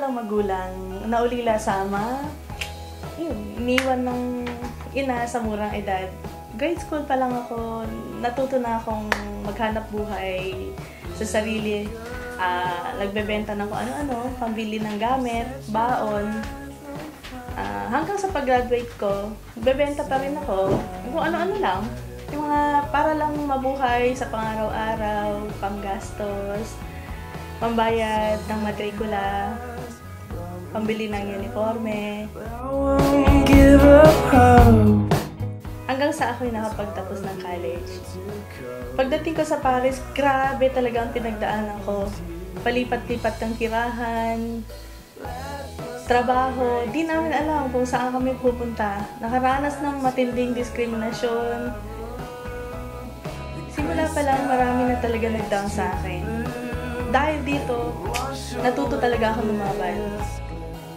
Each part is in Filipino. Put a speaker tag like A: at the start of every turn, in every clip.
A: walang magulang, naulila sama, iniwan ng ina sa murang edad. Grade school pa lang ako, natuto na akong maghanap buhay sa sarili. Nagbebenta ng kung ano-ano, pambili ng gamit, baon. Hanggang sa pag-graduate ko, bebenta pa rin ako. Kung ano-ano lang. Yung mga para lang mabuhay sa pang-araw-araw, panggastos, pambayad ng matrikula, pambili ng uniforme. Hanggang sa ako'y nakapagtapos ng college. Pagdating ko sa Paris, grabe talaga ang pinagdaanan ko. Palipat-lipat ng tirahan, trabaho, di namin alam kung saan kami pupunta. Nakaranas ng matinding diskriminasyon. Simula pa lang, marami na talaga nag-down sa akin. Dahil dito, natuto talaga ako lumaban.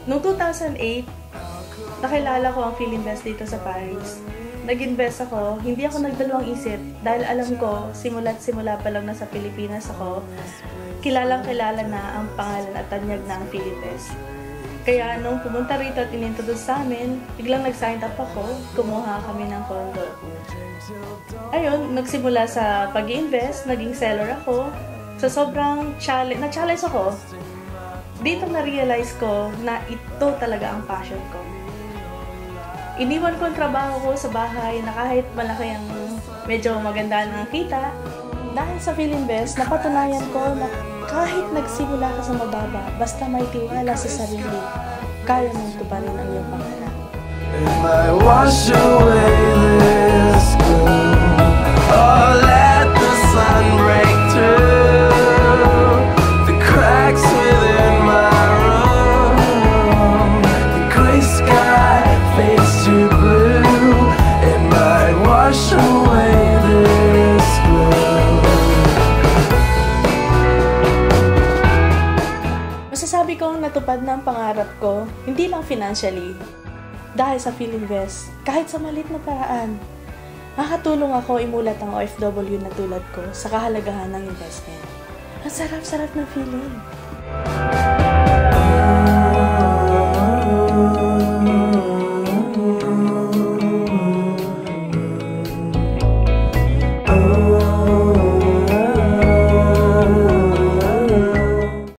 A: Noong 2008, nakilala ko ang Philinvest dito sa Paris. Nag-invest ako, hindi ako nagdalawang isip dahil alam ko, simula pa lang nasa Pilipinas ako, kilalang-kilala na ang pangalan at tanyag na ang Philinvest. Kaya nung pumunta rito at inintroduce sa amin, biglang nag-sign up ako, kumuha kami ng condo. Ayun, nagsimula sa pag-invest, naging seller ako. Sa sobrang na-challenge ako, dito na-realize ko na ito talaga ang passion ko. Iniwan ko ang trabaho ko sa bahay na kahit malaki ang medyo maganda ng kita. Dahil sa Philinvest, napatunayan ko na kahit nagsimula ka sa mababa, basta may tiwala sa sarili, kaya mong tuparin ang iyong pangarap. Masasabi kong natupad na ang pangarap ko, hindi lang financially. Dahil sa Philinvest, kahit sa maliit na paraan, makakatulong ako imulat ang OFW na tulad ko sa kahalagahan ng investment. Ang sarap-sarap na feeling.